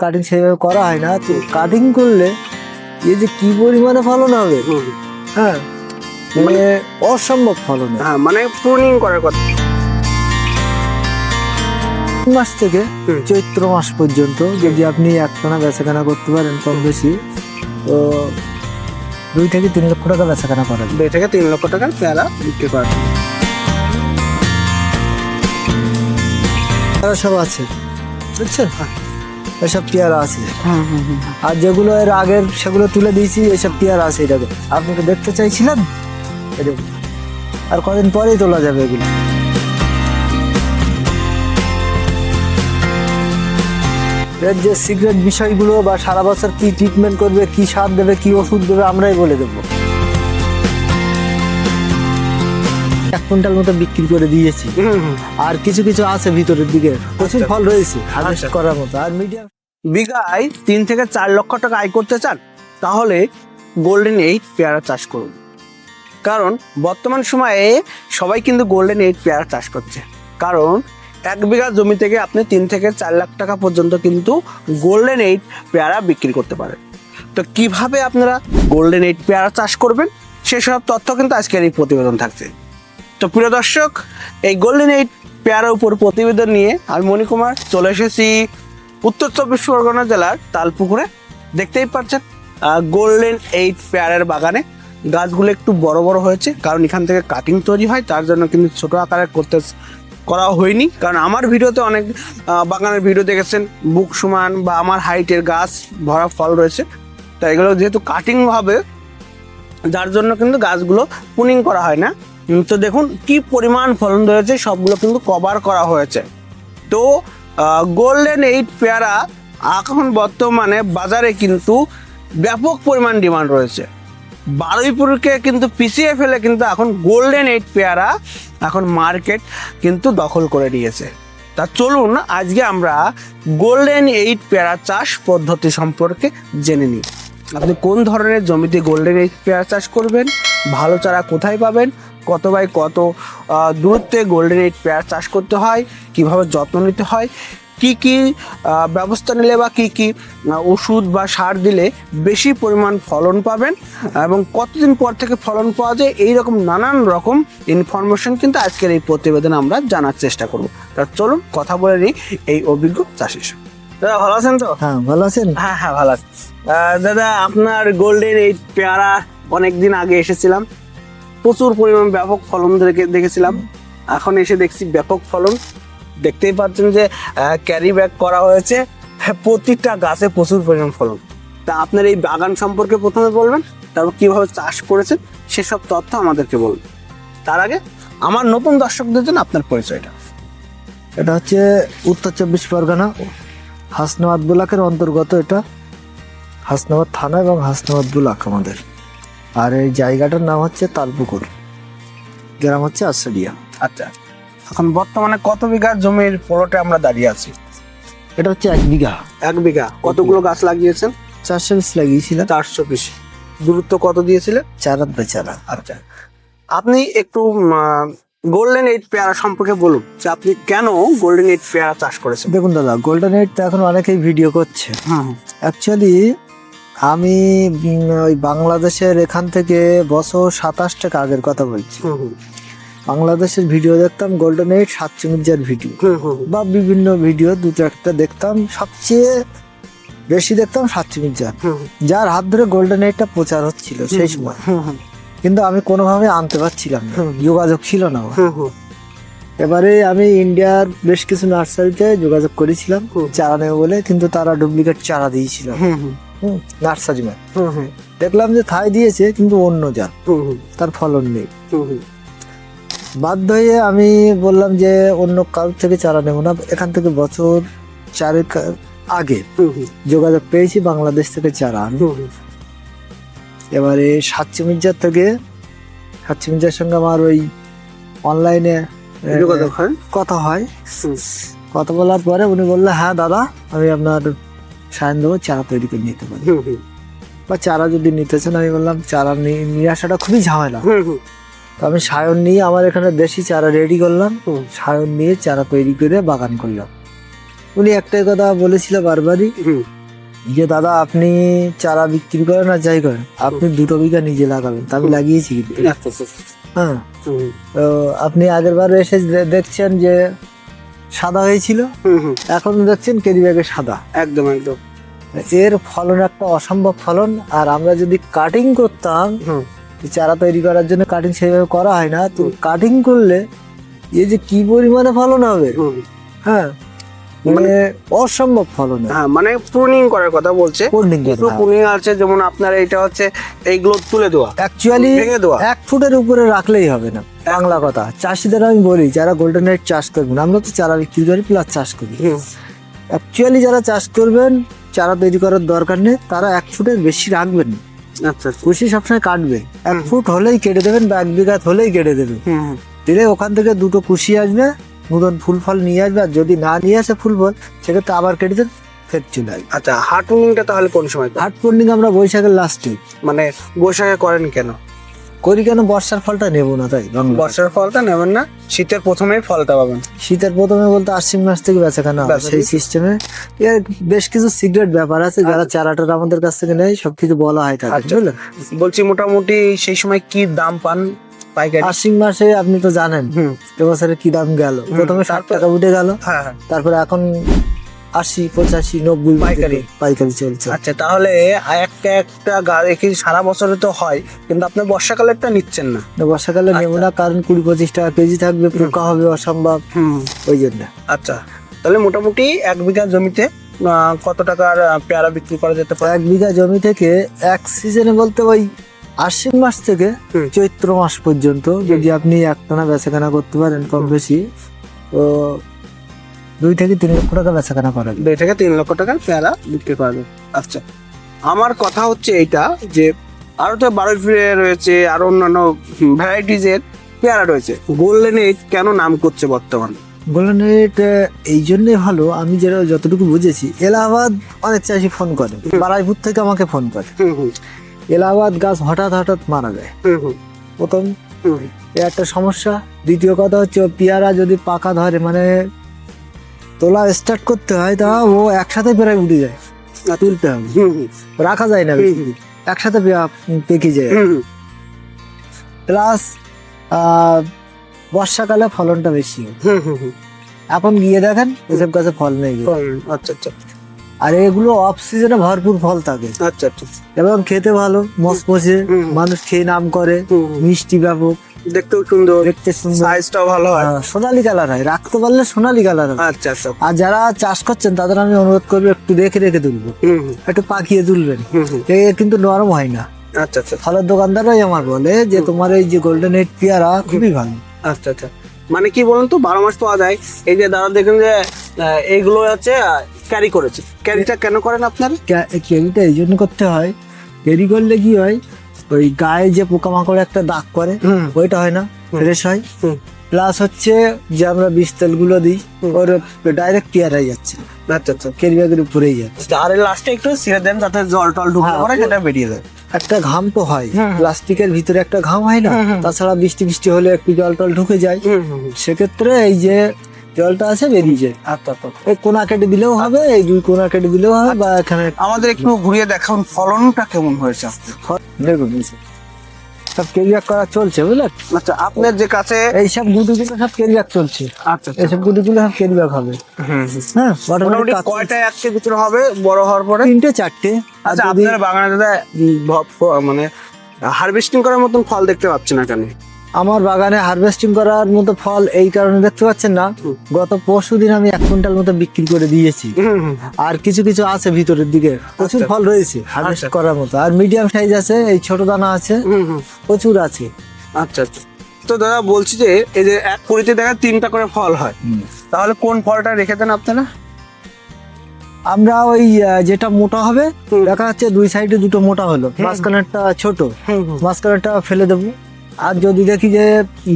Cutting সেভাবে করা হয় না, তো কাটিং করলে এই যে কি পরিমাণে ফলন হবে, হ্যাঁ মানে অসম্ভব ফলন হয়। হ্যাঁ, মানে প্রুনিং করার কথা। মাস থেকে চৈত্র মাস পর্যন্ত যদি আপনি একটানা বেচাকেনা করতে পারেন কম বেশি, তো 2 থেকে 3 লক্ষ টাকা বেচাকেনা করা যায়। 2 থেকে 3 লক্ষ টাকার পেয়ারা বিক্রি করা যায়। পেয়ারা সব আছে, বুঝছেন, এসব পেয়ারা আছে। আর যেগুলো এর আগের সেগুলো তুলে দিয়েছি, এসব পেয়ারা আছে। এটাকে আপনি তো দেখতে চাইছিলেন, এটা আর কদিন পরেই তোলা যাবে এগুলো। এর যে সিক্রেট বিষয়গুলো বা সারা বছর কি ট্রিটমেন্ট করবে, কি সার দেবে, কি ওষুধ দেবে, আমরাই বলে দেবো। 1 কুইন্টাল মতো বিক্রি করে দিয়েছি, আর কিছু কিছু আছে ভিতরের দিকে, প্রচুর ফল রয়েছে হারভেস্ট করার মতো। আর মিডিয়াম বিঘায় 3 থেকে 4 লক্ষ টাকা আয় করতে চান, তাহলে গোল্ডেন 8 পেয়ারা চাষ করুন। কারণ বর্তমান সময়ে সবাই কিন্তু গোল্ডেন 8 পেয়ারা চাষ করছে। কারণ 1 বিঘা জমি থেকে আপনি 3 থেকে 4 লাখ টাকা পর্যন্ত কিন্তু গোল্ডেন 8 পেয়ারা বিক্রি করতে পারেন। তো কিভাবে আপনারা গোল্ডেন 8 পেয়ারা চাষ করবেন, সেসব তথ্য কিন্তু আজকের এই প্রতিবেদন থাকছে। তো প্রিয় দর্শক, এই গোল্ডেন 8 পেয়ারার উপর প্রতিবেদন নিয়ে আমি মণিকুমার চলে এসেছি উত্তর 24 পরগনা জেলার তালপুকুরে। দেখতেই পাচ্ছেন গোল্ডেন 8 পেয়ারার বাগানে গাছগুলো একটু বড় বড় হয়েছে, কারণ এখান থেকে কাটিং তৈরি হয়, তার জন্য কিন্তু ছোট আকারে করা হয়নি। কারণ আমার ভিডিওতে অনেক বাগানের ভিডিও দেখেছেন বুক সমান বা আমার হাইটের গাছ ভরা ফল রয়েছে, তো এগুলো যেহেতু কাটিং হবে, যার জন্য কিন্তু গাছগুলো পুনিং করা হয় না। তো দেখুন কি পরিমাণ ফলন রয়েছে, সবগুলো কিন্তু কভার করা হয়েছে। তো গোল্ডেন 8 পেয়ারা এখন বর্তমানে বাজারে কিন্তু ব্যাপক পরিমাণ ডিমান্ড রয়েছে। বারুইপুরকে কিন্তু পিছিয়ে ফেলে কিন্তু এখন গোল্ডেন 8 পেয়ারা এখন মার্কেট কিন্তু দখল করে নিয়েছে। তা চলুন আজকে আমরা গোল্ডেন 8 পেয়ারা চাষ পদ্ধতি সম্পর্কে জেনে নিই। আপনি কোন ধরনের জমিতে গোল্ডেন 8 পেয়ারা চাষ করবেন, ভালো চারা কোথায় পাবেন, কত বাই কত দূরত্বে গোল্ডেন 8 পেয়ারা চাষ করতে হয়, কিভাবে যত্ন নিতে হয়, কি কি ব্যবস্থা নিলে বা কি কি ওষুধ বা সার দিলে বেশি পরিমাণ ফলন পাবেন, এবং কতদিন পর থেকে ফলন পাওয়া যায়, এইরকম নানান রকম ইনফরমেশন কিন্তু আজকের এই প্রতিবেদনে আমরা জানার চেষ্টা করব। তা চলুন কথা বলে নিই এই অভিজ্ঞ চাষির সঙ্গে। দাদা ভালো আছেন তো? হ্যাঁ ভালো আছেন। হ্যাঁ হ্যাঁ ভালো আছি। দাদা আপনার গোল্ডেন 8 পেয়ারা অনেকদিন আগে এসেছিলাম, প্রচুর পরিমাণ ব্যাপক ফলন দেখেছিলাম। এখন এসে দেখছি ব্যাপক ফলন, দেখতেই পাচ্ছেন যে ক্যারি ব্যাগ করা হয়েছে, প্রতিটা গাছে প্রচুর পরিমাণ ফলন। তা আপনার এই বাগান সম্পর্কে প্রথমে বলবেন, তারপর কিভাবে চাষ করেছেন সেসব তথ্য আমাদেরকে বলবেন। তার আগে আমার নতুন দর্শকদের জন্য আপনার পরিচয়টা। এটা হচ্ছে উত্তর 24 পরগনা হাসনাবাদ ব্লকের অন্তর্গত। এটা হাসনাবাদ থানা এবং হাসনাবাদ ব্লক আমাদের। আর এই জায়গাটার নাম হচ্ছে তালপুকুর, গ্রাম হচ্ছে আশারিয়া। আচ্ছা, এখন বর্তমানে কত বিঘা জমির প্লটে আমরা দাঁড়িয়ে আছি? এটা হচ্ছে 1 বিঘা। 1 বিঘা। কতগুলো গাছ লাগিয়েছেন? 400 পিস লাগিয়েছিলাম। 400 পিস। দূরত্ব কত দিয়েছিলেন? 4 বেচারা। আচ্ছা, আপনি একটু গোল্ডেন 8 পেয়ারা সম্পর্কে বলুন যে আপনি কেন গোল্ডেন 8 পেয়ারা চাষ করেছেন। দেখুন দাদা, গোল্ডেন 8 তো এখন অনেকেই ভিডিও করছে। অ্যাকচুয়ালি আমি ওই বাংলাদেশের এখান থেকে বছর 27 টাকা আগের কথা বলছি। বাংলাদেশের ভিডিও দেখতাম, গোল্ডেন 8 7 মির্জার ভিডিও বা বিভিন্ন ভিডিও 2-4টা দেখতাম, সবচেয়ে বেশি দেখতাম 7 মির্জার, যার হাত ধরে গোল্ডেন 8টা প্রচার হচ্ছিল সেই সময়। কিন্তু আমি কোনোভাবে আনতে পারছিলাম না, যোগাযোগ ছিল না। এবারে আমি ইন্ডিয়ার বেশ কিছু নার্সারিতে যোগাযোগ করেছিলাম চারা নেবে বলে, কিন্তু তারা ডুপ্লিকেট চারা দিয়েছিল নার্সারি ম্যান। দেখলাম যে থাই দিয়েছে কিন্তু অন্য জাত, তার ফলন নেই। বাধ্য হয়ে আমি বললাম যে অন্য কারোর থেকে চারা নেব না। এখান থেকে বছর 4 আগে যোগাযোগ পেয়েছি বাংলাদেশ থেকে চারা। এবারে 7 মির্জার থেকে, 7 মির্জার সঙ্গে আমার ওই অনলাইনে যোগাযোগ হয়, কথা হয়। কথা বলার পরে উনি বললেন, হ্যাঁ দাদা আমি আপনার সায়ন দেবো, চারা তৈরি করে নিতে পারি, বা চারা যদি নিতে চান। আমি বললাম চারা নিয়ে আসাটা খুবই ঝামেলা। তো আমি সায়ন নিয়ে আমার এখানে দেশি চারা রেডি করলাম, সায়ন নিয়ে চারা তৈরি করে বাগান করলাম। উনি একটাই কথা বলেছিল বারবারই, হুম। যে দাদা আপনি চারা বিক্রি করেন আর যাই করেন, আপনি 2 বিঘা নিজে লাগাবেন। তা আমি লাগিয়েছি কিন্তু। আচ্ছা আচ্ছা। হ্যাঁ, হুম তো আপনি আগের বার এসে দেখছেন যে সাদা হয়েছিল, হুম হুম। এখন দেখছেন কেরি ব্যাগে সাদা। একদম একদম। এর ফলন একটা অসম্ভব ফলন। আর আমরা যদি কাটিং করতাম, হুম। চারা তৈরি করার জন্য কাটিং সেইভাবে করা হয় না, তো কাটিং করলে এই যে কি পরিমাণে ফলন হবে, হুম। হ্যাঁ, মানে অসম্ভব ফলন হয়। হ্যাঁ, মানে প্রুনিং করার কথা বলছে। Pruning করা, কিছু হ্যাঁ। প্রুনিং আছে, যেমন আপনার এটা হচ্ছে এইগুলো তুলে দেওয়া, অ্যাকচুয়ালি ভেঙে দেওয়া। 1 ফুটের উপরে রাখলেই হবে না। বাংলা কথা, চাষিদের আমি বলি যারা গোল্ডেন রাইট চাষ করবেন, আমরা তো চারা বিক্রি করি প্লাস চাষ করি। হুম। অ্যাকচুয়ালি যারা চাষ করবেন, চারা তৈরি করার দরকার নেই, তারা 1 ফুটের বেশি রাখবেন না। আচ্ছা আচ্ছা। কুশি সবসময় কাটবেন, 1 ফুট হলেই কেটে দেবেন বা 1 বিঘা হলেই কেটে দেবেন। হুম হুম। দিলে ওখান থেকে 2টো কুশি আসবে, নতুন ফুল ফল নিয়ে আসবে। আর যদি না নিয়ে আসে ফুল ফল, সেক্ষেত্রে আবার কেটে দেন, ফের চলে আসবে। আচ্ছা, হাট প্রুনিংটা তাহলে কোন সময় করেন? হাট পূর্ণিমা আমরা বৈশাখের লাস্টে মানে বৈশাখে করেন কেন? করি। কেন? বর্ষার ফলটা নেবো না, তাই বাংলা। বর্ষার ফলটা নেবেন না, শীতের প্রথমেই ফলটা পাবেন। শীতের প্রথমে বলতে আশ্বিন মাস থেকে বেচাকেনা হয়, বেচা সেই বিক্রি। সিস্টেমে। এর বেশ কিছু সিক্রেট ব্যাপার আছে, যারা চারাটা আমাদের কাছ থেকে নেয় সবকিছু বলা হয় তাদের, আচ্ছা। বুঝলেন? বলছি মোটামুটি সেই সময় কি দাম পান পাইকারি? আশ্বিন মাসে আপনি তো জানেন হুম। এবছরে কি দাম গেল। প্রথমে 60 টাকা উঠে গেল, হ্যাঁ হ্যাঁ। তারপরে এখন 80, 85, 90 পাইকারি। পাইকারি চলছে। আচ্ছা, তাহলে একটা গাছ কি সারা বছরে তো হয়, কিন্তু আপনি বর্ষাকালেরটা নিচ্ছেন না? বর্ষাকালে নেবো না, কারণ 20-25 টাকা কেজি থাকবে, পোকা হবে অসম্ভব, হুম। ওই জন্য। আচ্ছা, তাহলে মোটামুটি 1 বিঘা জমিতে কত টাকার পেয়ারা বিক্রি করা যেতে পারে? 1 বিঘা জমি থেকে এক সিজনে বলতে ওই আশ্বিন মাস থেকে হুম। চৈত্র মাস পর্যন্ত যদি আপনি একটানা বেচাকেনা করতে পারেন কম বেশি, তো 2 থেকে 3 লক্ষ টাকা বেচাকেনা করা যায়। 2 থেকে 3 লক্ষ টাকার পেয়ারা বিক্রি করা যায়। আচ্ছা, আমার কথা হচ্ছে এইটা যে আরো তো 12 ফিরে রয়েছে, আরো অন্যান্য ভ্যারাইটিজের পেয়ারা রয়েছে। গোল্ডেন এইট কেন নাম করছে বর্তমানে? গোল্ডেন রেট এই জন্যই ভালো, আমি যেটা যতটুকু বুঝেছি। এলাহাবাদ অনেক চাষি ফোন করে, বারাইপুর থেকে আমাকে ফোন করে। হুম হুম এলাহাবাদ গাছ হঠাৎ হঠাৎ মারা যায়, হুম হুম প্রথম হুম। এ একটা সমস্যা। দ্বিতীয় কথা হচ্ছে ও পেয়ারা যদি পাকা ধরে, মানে তোলা স্টার্ট করতে হয়, তা ও একসাথে প্রায় উঠে যায়, তুলতে হবে, হুম হুম রাখা যায় না বেশি দিন। একসাথে পেকে যায়। হুম হুম। প্লাস বর্ষাকালে ফলনটা বেশি হয়। হুম হুম হুম। এখন গিয়ে দেখেন এসব গাছে ফল নেই। আচ্ছা আচ্ছা আর এগুলো অফ সিজনে ভরপুর ফল থাকে, আচ্ছা আচ্ছা। এবং খেতে ভালো, মসমসে, হুম। মানুষ খেয়ে নাম করে, হুম। মিষ্টি ব্যাপক, দেখতেও সুন্দর, দেখতে সুন্দর, সাইজটাও ভালো হয়। সোনালী কালার হয়, রাখতে পারলে সোনালী কালার হয়। আচ্ছা আচ্ছা। আর যারা চাষ করছেন তাদের আমি অনুরোধ করবো একটু দেখে রেখে তুলবো, হুম হুম একটু পাকিয়ে তুলবেন। হুম হুম। এ কিন্তু নরম হয় না। আচ্ছা আচ্ছা ফলের দোকানদাররাই আমার বলে যে তোমার এই যে গোল্ডেন এইট পেয়ারা খুবই ভালো। আচ্ছা আচ্ছা। মানে কি বলুন তো, 12 মাস পাওয়া যায়। এই যে দাদা দেখেন যে এইগুলো হচ্ছে ক্যারি করেছে, ক্যারিটা কেন করেন আপনারা? ক্যারিটা এই জন্য করতে হয়, ক্যারি করলে কি হয়, ওই গায়ে যে পোকামাকড় একটা দাগ করে, হুম। ওইটা হয় না, ফ্রেশ হয়। হুম। প্লাস হচ্ছে যে আমরা বীজ তেলগুলো দিই, ওর ডাইরেক্ট পেয়ারাই যাচ্ছে, আচ্ছা আচ্ছা। ক্যারি ব্যাগের উপরেই যাচ্ছে। আর লাস্টে একটু ছেড়ে দেন যাতে জল টল ঢুকে হ্যাঁ, পড়ে, সেটা বেরিয়ে যায়। একটা ঘাম তো হয়, হুম। প্লাস্টিকের ভিতরে একটা ঘাম হয় না, হুম, হুম। তাছাড়া বৃষ্টি বৃষ্টি হলে একটু জল টল ঢুকে যায়, হুম হুম হুম। সেক্ষেত্রে এই যে জলটা আছে বেরিয়ে যায়। আচ্ছা আচ্ছা। এই কোনা কেটে দিলেও হবে, এই 2 কোনা কেটে দিলেও হবে, বা এখানে আমাদের একটু ঘুরিয়ে দেখান ফলনটা কেমন হয়েছে আপনার। দেখুন সব ক্যারি ব্যাগ করা চলছে, বুঝলেন? আচ্ছা, আপনার যে কাছে এইসব গুটিগুলো সব ক্যারি ব্যাগ চলছে, আচ্ছা আচ্ছা। এইসব গুটিগুলো সব ক্যারি ব্যাগ হবে। হুম। হ্যাঁ, মোটামুটি মোটামুটি কয়টা একটি ভিতরে হবে বড় হওয়ার পরে? 3টে 4টে। আর আচ্ছা, যদি আপনার বাগানে দাদা মানে হারভেস্টিং করার মতন ফল দেখতে পাচ্ছি না কেন? আমার বাগানে হারভেস্টিং করার মতো ফল এই কারণে দেখতে পাচ্ছেন না, গত পরশুদিন আমি 1 কুইন্টাল মতো বিক্রি করে দিয়েছি। হুম হুম। আর কিছু কিছু আছে ভিতরের দিকে, প্রচুর আচ্ছা। ফল রয়েছে হারভেস্ট আচ্ছা। করার মতো। আর মিডিয়াম সাইজ আছে, এই ছোট দানা আছে, হুম হুম। প্রচুর আছে। আচ্ছা আচ্ছা। তো দাদা বলছি যে এই যে 1 কুড়িতে দেখা 3টা করে ফল হয়, তাহলে কোন ফলটা রেখে দেন আপনারা? আমরা ওই যেটা মোটা হবে, হুম। দেখা যাচ্ছে 2 সাইডে 2টো মোটা হলো, মাঝখানেরটা ছোট, হুম হুম। মাঝখানেরটা ফেলে দেবো। আর যদি দেখি যে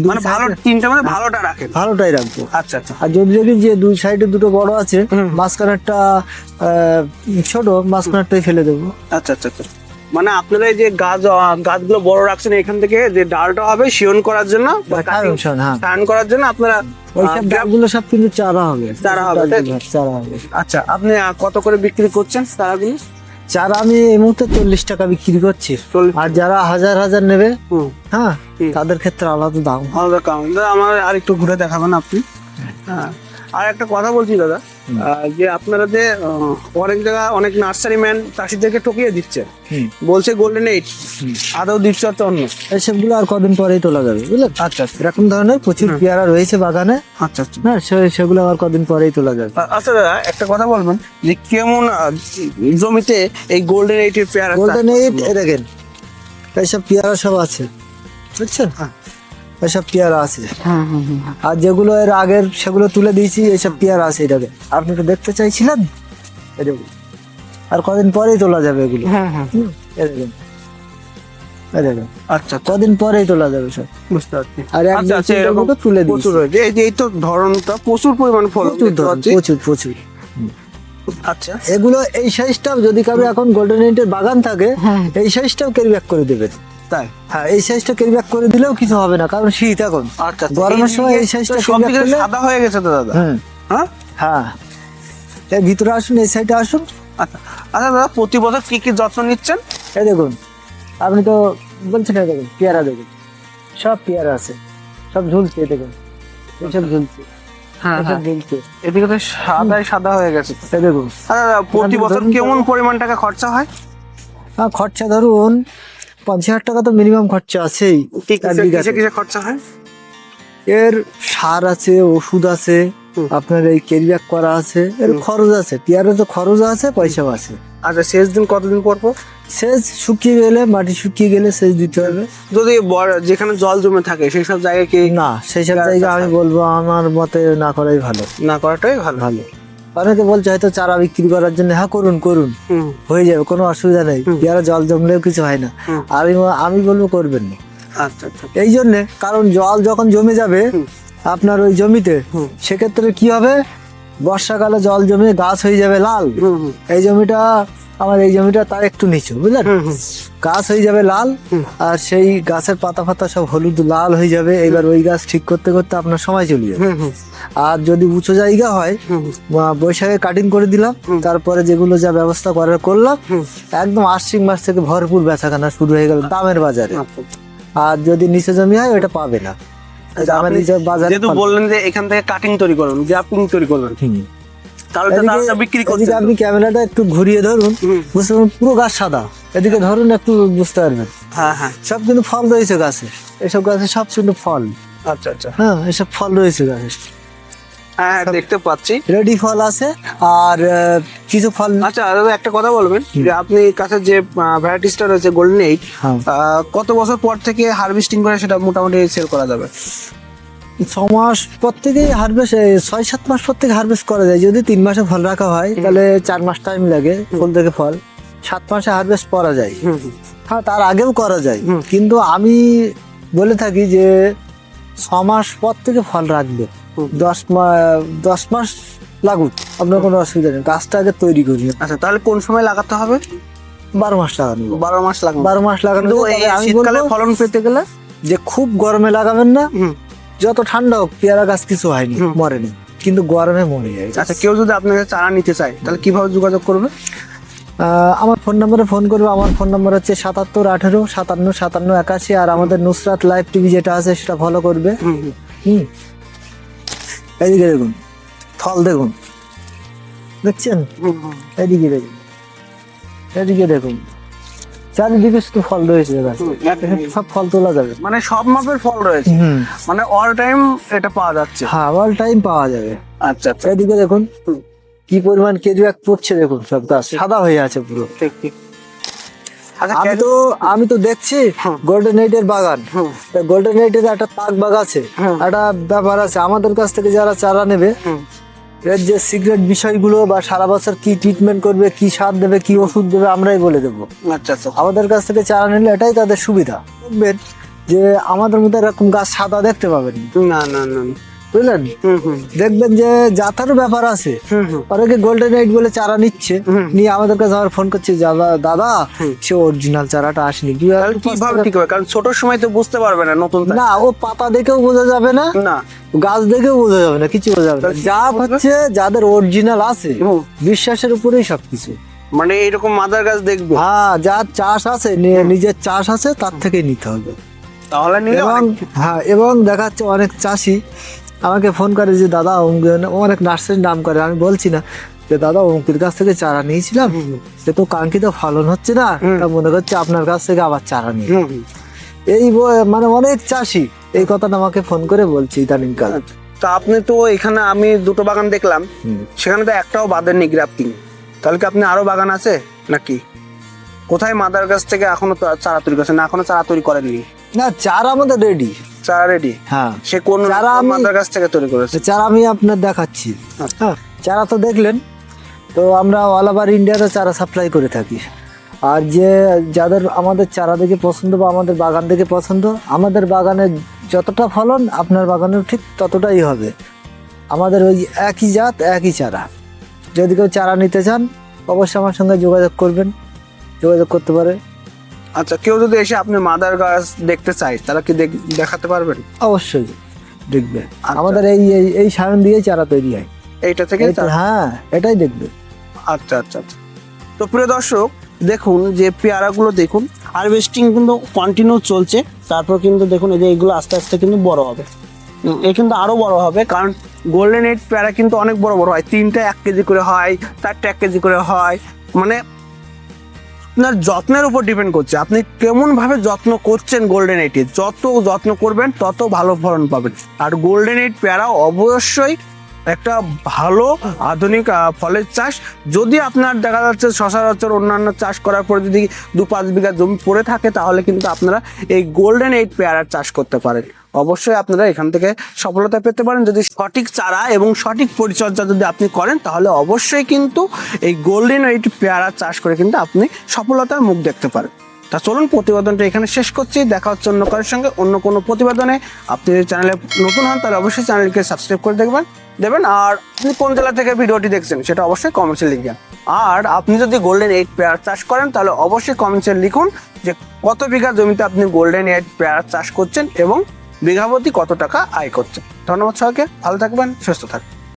দুই মানে ভালো side-এ- 3টা মানে ভালোটা রাখেন। ভালোটাই রাখবো। আচ্ছা আচ্ছা। আর যদি দেখি যে 2 সাইডে 2টো বড় আছে, হুম। মাঝখানেরটা ছোট, মাঝখানেরটাই ফেলে দেবো। আচ্ছা আচ্ছা আচ্ছা। মানে আপনারা এই যে গাছগুলো বড় রাখছেন, এখান থেকে যে ডালটা হবে শিয়ন করার জন্য বা স্থান করার জন্য আপনারা ওইসব ডালগুলো সব কিন্তু চারা হবে, চারা হবে, তাই তো? চারা হবে। আচ্ছা, আপনি কত করে বিক্রি করছেন চারাগুলো? চারা আমি এই মুহূর্তে 40 টাকা বিক্রি করছি। 40 আর যারা হাজার হাজার নেবে, হুম, হ্যাঁ, তাদের ক্ষেত্রে আলাদা দাম। আলাদা কারণ আমার আর একটু ঘুরে দেখাবেন আপনি? হ্যাঁ, আর একটা কথা বলছি দাদা, যে আপনারা যে অনেক জায়গায় অনেক নার্সারি ম্যান চাষিদেরকে ঠকিয়ে দিচ্ছে, বলছে গোল্ডেন 8, আদৌ দিচ্ছে তো অন্য। এইসবগুলো আর কদিন পরেই তোলা যাবে, বুঝলেন? আচ্ছা এরকম ধরনের প্রচুর পেয়ারা রয়েছে বাগানে, আচ্ছা আচ্ছা। হ্যাঁ, সেগুলো আর কদিন পরেই তোলা যাবে। আচ্ছা দাদা, একটা কথা বলবেন যে কেমন জমিতে এই গোল্ডেন 8 এর পেয়ারা? গোল্ডেন 8 এ দেখেন এইসব পেয়ারা সব আছে, বুঝছেন? এইসব পেয়ারা আছে। আর যেগুলো এর আগের সেগুলো তুলে দিয়েছি, এইসব পেয়ারা আছে। এটাকে আপনি তো দেখতে চাইছিলেন, এই দেখুন, আর কদিন পরেই তোলা যাবে এগুলো। এই দেখুন, এই দেখুন, আচ্ছা, কদিন পরেই তোলা যাবে সব, বুঝতে পারছি। আর আচ্ছা আচ্ছা, এরকম তুলে প্রচুর দিয়েছি। রয়েছে। এই যে এই তো ধরনটা প্রচুর পরিমাণ ফলন প্রচুর দেখতে ধরুন, পাচ্ছি। প্রচুর প্রচুর। আচ্ছা, এগুলো এই সাইজটাও যদি কারো এখন গোল্ডেন 8 এর বাগান থাকে, এই সাইজটাও ক্যারি ব্যাক করে দেবে। তাই? হ্যাঁ, এই সাইজটা ক্যারি ব্যাক করে দিলেও কিছু হবে না, কারণ শীত এখন। আচ্ছা, গরমের সময় এই সাইজটা সব carry back দিকে করলে- সাদা হয়ে গেছে তো দাদা। হুম, হ্যাঁ, হ্যাঁ, এই ভিতরে আসুন, এই সাইডে আসুন। আচ্ছা আচ্ছা দাদা, প্রতি বছর কি কি যত্ন নিচ্ছেন? এই দেখুন, আপনি তো বলছেন, এই দেখুন পেয়ারা, দেখুন সব পেয়ারা আছে, সব ঝুলছে, এই দেখুন এইসব ঝুলছে, এইসব ঝুলছে, এদিকে তো সাদাই সাদা হয়ে গেছে। এই দেখুন। আচ্ছা দাদা, প্রতি বছর কেমন পরিমাণ টাকা খরচা হয়? খরচা ধরুন 50,000 টাকা তো মিনিমাম খরচা আছেই। এক বিঘাতে। কিসে কিসে খরচা হয়? এর সার আছে, ওষুধ আছে, আপনার এই ক্যারি ব্যাক করা আছে, এর খরচ আছে। পেয়ারা তো খরচ আছে, পয়সাও আছে। আচ্ছা, শেষ দিন কতদিন পর পর? সেচ শুকিয়ে গেলে, মাটি শুকিয়ে গেলে সেচ দিতে হবে। যদি যেখানে জল জমে থাকে সেই সব জায়গায় কি না, সেই সব জায়গা আমি বলবো আমার মতে না করাই ভালো। না করাটাই ভালো? ভালো। অনেকে বলছে হয়তো চারা বিক্রি করার জন্য, হ্যাঁ করুন করুন, হয়ে যাবে, কোনো অসুবিধা নেই, পেয়ারা জল জমলেও কিছু হয় না। আমি বলবো করবেন না। আচ্ছা আচ্ছা। এই জন্যে, কারণ জল যখন জমে যাবে আপনার ওই জমিতে, সেক্ষেত্রে কি হবে, বর্ষাকালে জল জমে গাছ হয়ে যাবে লাল। এই জমিটা আমার, এই জমিটা তার একটু নিচু, বুঝলেন? গাছ হয়ে যাবে লাল, আর সেই গাছের পাতা ফাতা সব হলুদ লাল হয়ে যাবে। এবার ওই গাছ ঠিক করতে করতে আপনার সময় চলে যাবে। আর যদি উঁচু জায়গা হয়, বৈশাখে কাটিং করে দিলাম, তারপরে যেগুলো যা ব্যবস্থা করার করলাম, একদম আশ্বিন মাস থেকে ভরপুর বেচাকেনা শুরু হয়ে গেল দামের বাজারে। আর যদি নিচে জমি হয়, ওটা পাবে না। যেহেতু বললেন যে এখান থেকে কাটিং তৈরি করবেন, গ্রাফটিং তৈরি করবেন, তাহলে তো তারা বিক্রি করতে। আপনি ক্যামেরাটা একটু ঘুরিয়ে ধরুন, বুঝতে পারবেন, পুরো গাছ সাদা। এদিকে ধরুন, একটু বুঝতে পারবেন। হ্যাঁ হ্যাঁ, সব কিন্তু ফল রয়েছে গাছে, এসব গাছে সব কিন্তু ফল। আচ্ছা আচ্ছা, হ্যাঁ, এসব ফল রয়েছে গাছে, হ্যাঁ দেখতে পাচ্ছি, রেডি ফল আছে। আর কিছু ফল। আচ্ছা দাদা, একটা কথা বলবেন যে আপনি কাছে যে ভ্যারাইটিসটা রয়েছে গোল্ডেন 8, কত বছর পর থেকে হারভেস্টিং করে সেটা মোটামুটি সেল করা যাবে? 6 মাস পর থেকেই হারভেস্ট, 6-7 মাস পর থেকে হারভেস্ট করা যায়। যদি 3 মাসে ফল রাখা হয়, তাহলে 4 মাস টাইম লাগে ফুল থেকে ফল। 7 মাসে হারভেস্ট করা যায়। হ্যাঁ, তার আগেও করা যায়, কিন্তু আমি বলে থাকি যে 6 মাস পর থেকে ফল রাখবে। 10 মাস লাগুক, আপনার কোনো অসুবিধা নেই, গাছটা আগে তৈরি করি। আচ্ছা, তাহলে কোন সময় লাগাতে হবে? 12 মাস লাগানো। 12 মাস লাগানো। 12 মাস লাগানো। আমি শীতকালে ফলন পেতে গেলে যে খুব গরমে লাগাবেন না, যত ঠান্ডা হোক পেয়ারা গাছ কিছু হয়নি, মরেনি, কিন্তু গরমে মরে যায়। আচ্ছা, কেউ যদি আপনার কাছে চারা নিতে চায়, তাহলে কিভাবে যোগাযোগ করবে? আমার ফোন নাম্বারে ফোন করবে। আমার ফোন নাম্বার হচ্ছে 77 18 57 57 81। আর আমাদের নুসরাত লাইভ টিভি যেটা আছে, সেটা ফলো করবে। এদিকে দেখুন, ফল দেখুন, দেখছেন? এদিকে দেখুন, এদিকে দেখুন, চারিদিকে শুধু ফল রয়েছে, সব ফল তোলা যাবে। মানে সব মাপের ফল রয়েছে, মানে অল টাইম এটা পাওয়া যাচ্ছে? হ্যাঁ, অল টাইম পাওয়া যাবে। আচ্ছা আচ্ছা, এদিকে দেখুন কি পরিমাণ কেজি ব্যাগ পড়ছে, দেখুন সব গাছ সাদা হয়ে আছে পুরো। ঠিক ঠিক। আচ্ছা, আমি তো দেখছি গোল্ডেন 8 এর বাগান, গোল্ডেন 8 এর একটা তাক বাগ আছে, একটা ব্যাপার আছে। আমাদের কাছ থেকে যারা চারা নেবে, এর যে সিক্রেট বিষয়গুলো বা সারা বছর কি ট্রিটমেন্ট করবে, কি সার দেবে, কি ওষুধ দেবে, আমরাই বলে দেবো। আচ্ছা আচ্ছা, আমাদের কাছ থেকে চারা নিলে এটাই তাদের সুবিধা। দেখবেন যে আমাদের মধ্যে এরকম গাছ সাদা দেখতে পাবেন না না না, বুঝলেন? দেখবেন যে জাতারও ব্যাপার আছে, অনেকে গোল্ডেন এইট বলে চারা নিচ্ছে, নিয়ে আমাদের কাছে আবার ফোন করছে, দাদা সে অরিজিনাল চারাটা আসেনি। কিভাবে ঠিক হবে? কারণ ছোট সময় তো বুঝতে পারবে না নতুন না, ও পাতা দেখেও বোঝা যাবে না, না গাছ দেখেও বোঝা যাবে না, কিছু বোঝা যাবে না। যা হচ্ছে যাদের অরিজিনাল আছে বিশ্বাসের উপরেই সবকিছু। মানে এইরকম মাদার গাছ দেখবো, হ্যাঁ, যার চাষ আছে, নিজের চাষ আছে, তার থেকে নিতে হবে। তাহলে নিলে এবং হ্যাঁ, এবং দেখা যাচ্ছে অনেক চাষি আমাকে ফোন করে যে দাদা অনেক নার্সারির নাম করে, আমি বলছি না, যে দাদা অমুকের কাছ থেকে চারা নিয়েছিলাম, সে তো কাঙ্ক্ষিত ফলন হচ্ছে না, তা মনে করছে আপনার কাছ থেকে আবার চারা নিয়ে। এই মানে অনেক চাষি এই কথাটা আমাকে ফোন করে বলছে ইদানিং কাল। তা আপনি তো এখানে আমি দুটো বাগান দেখলাম, সেখানে তো একটাও বাঁধেননি গ্রাফটিং, তাহলে কি আপনি আরো বাগান আছে নাকি? কোথায় মাদার গাছ থেকে এখনো চারা তৈরি করছেন না? এখনো চারা তৈরি করেননি? না, চারা আমাদের রেডি। চারা রেডি? হ্যাঁ। সে কোন চারা মাদার গাছ থেকে তৈরি করেছে? চারা আমি আপনার দেখাচ্ছি। হ্যাঁ, চারা তো দেখলেন, তো আমরা অল ওভার ইন্ডিয়াতে চারা সাপ্লাই করে থাকি। আর যাদের আমাদের চারা দেখে পছন্দ বা আমাদের বাগান দেখে পছন্দ, আমাদের বাগানে যতটা ফলন আপনার বাগানেও ঠিক ততটাই হবে। আমাদের ওই একই জাত, একই চারা। যদি কেউ চারা নিতে চান অবশ্যই আমার সঙ্গে যোগাযোগ করবেন, যোগাযোগ করতে পারে। আচ্ছা, কেউ যদি এসে আপনি মাদার গাছ দেখতে চায় তাহলে কি দেখাতে পারবেন? অবশ্যই দেখবে। আমাদের এই সায়ন দিয়ে চারা তৈরি হয়, এইটা থেকে? হ্যাঁ, এটাই দেখবে। আচ্ছা আচ্ছা আচ্ছা। তো প্রিয় দর্শক, দেখুন যে পেয়ারাগুলো দেখুন, হারভেস্টিং কিন্তু কন্টিনিউ চলছে। তারপর কিন্তু দেখুন এই যে এগুলো আস্তে আস্তে কিন্তু বড় হবে, এ কিন্তু আরো বড় হবে, কারণ গোল্ডেন এইট পেয়ারা কিন্তু অনেক বড় বড় হয়, 3টা 1 কেজি করে হয়, 4টা 1 কেজি করে হয়। মানে আপনার যত্নের উপর ডিপেন্ড করছে, আপনি কেমন ভাবে যত্ন করছেন। গোল্ডেন এইটে যত যত্ন করবেন তত ভালো ফলন পাবেন। আর গোল্ডেন এইট পেয়ারা অবশ্যই একটা ভালো আধুনিক ফলের চাষ। যদি আপনার দেখা যাচ্ছে সচরাচর অন্যান্য চাষ করার পরে যদি 2-5 বিঘা জমি পড়ে থাকে, তাহলে কিন্তু আপনারা এই গোল্ডেন এইট পেয়ারার চাষ করতে পারেন। অবশ্যই আপনারা এখান থেকে সফলতা পেতে পারেন যদি সঠিক চারা এবং সঠিক পরিচর্যা যদি আপনি করেন, তাহলে অবশ্যই কিন্তু এই গোল্ডেন এইট পেয়ারা চাষ করে কিন্তু আপনি সফলতার মুখ দেখতে পারেন। তা চলুন, প্রতিবেদনটা এখানে শেষ করছি। দেখা হচ্ছে অন্য কারোর সঙ্গে অন্য কোনো প্রতিবেদনে। আপনি যদি চ্যানেলে নতুন হন তাহলে অবশ্যই চ্যানেলকে সাবস্ক্রাইব করে দেবেন। আর আপনি কোন জেলা থেকে ভিডিওটি দেখছেন সেটা অবশ্যই কমেন্টসে লিখবেন। আর আপনি যদি গোল্ডেন এইট পেয়ারা চাষ করেন তাহলে অবশ্যই কমেন্টসে লিখুন যে কত বিঘা জমিতে আপনি গোল্ডেন এইট পেয়ারা চাষ করছেন এবং বিঘাপতি কত টাকা আয় করছেন। ধন্যবাদ সবাইকে, ভালো থাকবেন, সুস্থ থাকবেন।